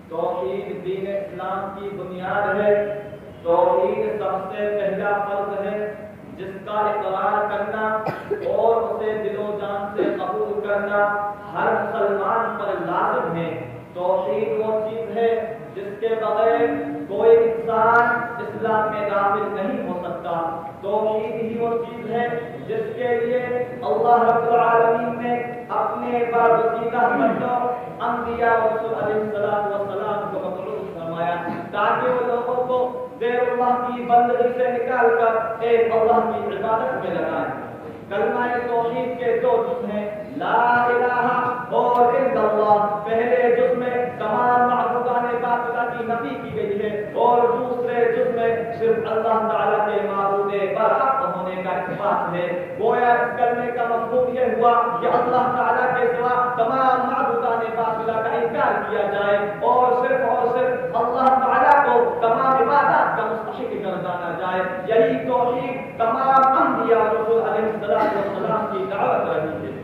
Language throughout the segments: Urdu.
توحید دین اسلام کی بنیاد ہے۔ توحید سب سے پہلا فرض ہے جس کا اقرار کرنا اور اسے دل و جان سے قبول کرنا ہر مسلمان پر لازم ہے۔ توحید وہ چیز ہے جس کے بغیر کوئی انسان اسلام میں داخل نہیں ہو سکتا۔ توحید ہی وہ چیز ہے جس کے لیے اللہ رب العالمین نے اپنے برگزیدہ بندوں انبیاء و رسول علیہ السلام کو مبعوث فرمایا تاکہ وہ لوگوں کو غیر اللہ کی بندگی سے نکال کر ایک اللہ کی عبادت میں لگائیں۔ کلمہ توحید کے دو جز ہیں، لا الہ اور الا اللہ۔ پہلے جز میں تمام معبودان باطلہ کی نفی کی گئی ہے اور دوسرے جز میں صرف اللہ تعالیٰ کے معبود برحق ہونے کا اثبات ہے۔ گویا اس کلمے کا مفہوم یہ ہوا کہ اللہ تعالیٰ کے سوا تمام معبودان باطلہ کا انکار کیا جائے اور صرف اللہ تعالیٰ کو تمام عبادات کا مستحق گردانا جائے۔ یہی توحید تمام انبیاء اور رسول علیہ السلام کی دعوت رہی ہے۔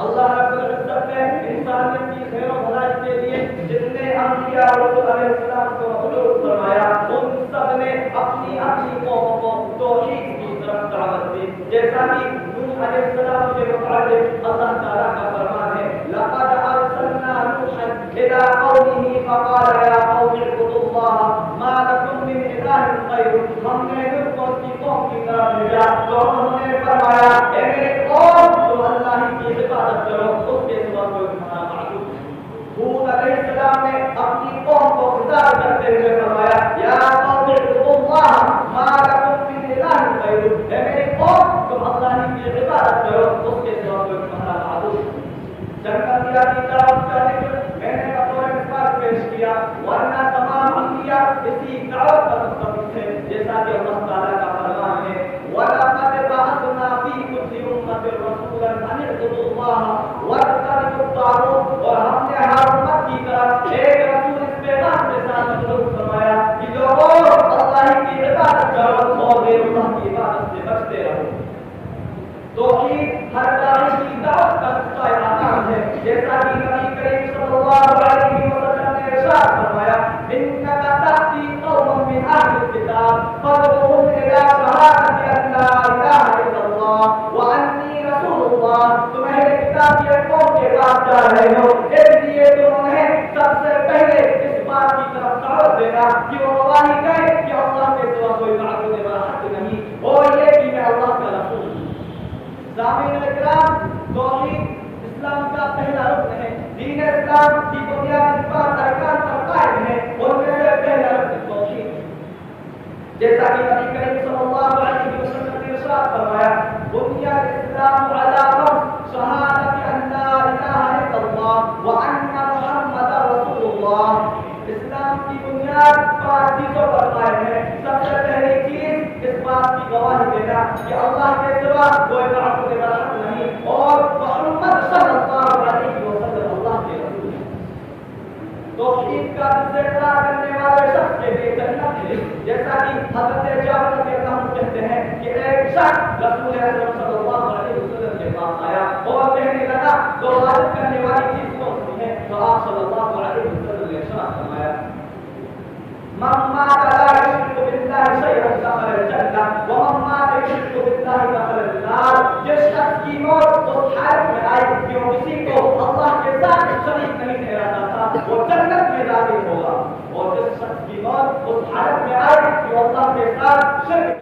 اللہ رب العزت نے انسانیت کی خیر و بھلائی کے لیے جتنے انبیاء اور رسول علیہ السلام کو مبعوث فرمایا ان سب نے اپنی قوم کو توحید کی طرف دعوت دی۔ جیسا کہ نوح علیہ السلام کے متعلق اللہ تعالیٰ کا فرمان ہے، لقد ارسلنا نوحا الى قومه فقال يا قوم اعبدوا الله ما لكم من اله غيره۔ ہم نے نوح کو اس کی قوم کی طرف بھیجا تو انہوں نے فرمایا اے میرے قوم تم اللہ کی عبادت کرو، اس کے سوا کوئی تمہارا معبود نہیں۔ ہود علیہ السلام نے اپنی قوم کو خطاب کرتے ہوئے فرمایا یا قوم اعبدوا اللہ ما لكم من اله غیرہ، اے میرے قوم تم اللہ کی عبادت کرو، اس کے سوا کوئی تمہارا معبود نہیں۔ جنگلیا کی دعوت کرنے کے میں نے بطور مثال پیش کیا، ورنہ تمام انبیاء اسی دعوت پر متفق تھے، جیسا کہ اللہ تعالیٰ کا فرمان ہے وَلَقَدْ بَعَثْنَا فِي كُلِّ أُمَّةٍ رَسُولًا أَنِ اعْبُدُوا اللَّهَ وَاجْتَنِبُوا الطَّاغُوتَ۔ اور ہم نے ہر امت کی طرف ایک رسول اس پیغام کے ساتھ مبعوث فرمایا کہ لوگوں اللہ کی عبادت کرو اور غیر اللہ کی عبادت سے بچتے رہو۔ توحید ہر داعی کی دعوت کا نقطۂ آغاز ہے، جیسا کہ نبی کریم صلی اللہ علیہ وسلم نے ارشاد فرمایا انک تأتی قوما من اہل الکتاب فادعوهم الی شہادۃ ان لا الہ الا اللہ وانی رسول اللہ۔ تم اہل کتاب کی قوم کے پاس جا رہے ہو، اس لیے تم انہیں سب سے پہلے اس بات کی طرف دعوت دینا کہ وہ گواہی دیں کہ اللہ کے سوا کوئی معبود برحق نہیں اور یہ کہ میں اللہ کا رسول ہوں۔ سامعین اکرام، توحید اسلام کا پہلا رکن ہے۔ دین اسلام کی بنیاد اس پر ارکان پر قائم ہے، ان میں سے پہلا رکن توحید ہے۔ جیسا کہ نبی کریم صلی اللہ علیہ وسلم نے ارشاد فرمایا بنی الاسلام علی خمس شہادۃ ان لا الہ الا اللہ وان محمد رسول اللہ۔ اسلام کی بنیاد 5 چیزوں پر قائم ہے۔ سب سے پہلی چیز اس بات کی گواہی دینا کہ اللہ کے سوا کوئی معبود برحق نہیں اور محمد صلی اللہ علیہ وسلم اللہ کے رسول ہیں۔ توحید کا اقرار کرنے والے شخص کے لیے جنت ہے، جیسا کہ حضرت جابر رضی اللہ عنہ کہتے ہیں کہ ایک شخص رسول اکرم صلی اللہ علیہ وسلم کے پاس آیا اور کہنے لگا تو واجب کرنے والی چیز کون سی ہے؟ تو آپ صلی اللہ علیہ وسلم نے ارشاد فرمایا من مات لا يشرك بالله شيئا دخل الجنة ومن مات يشرك بالله دخل النار۔ جس شخص کی موت اس حالت میں آئی کہ وہ کسی کو اللہ کے ساتھ شریک نہیں ٹھہراتا تھا وہ جنت میں داخل ہوگا، اور جس شخص کی موت اس حالت میں آئی کہ وہ اللہ کے ساتھ شرک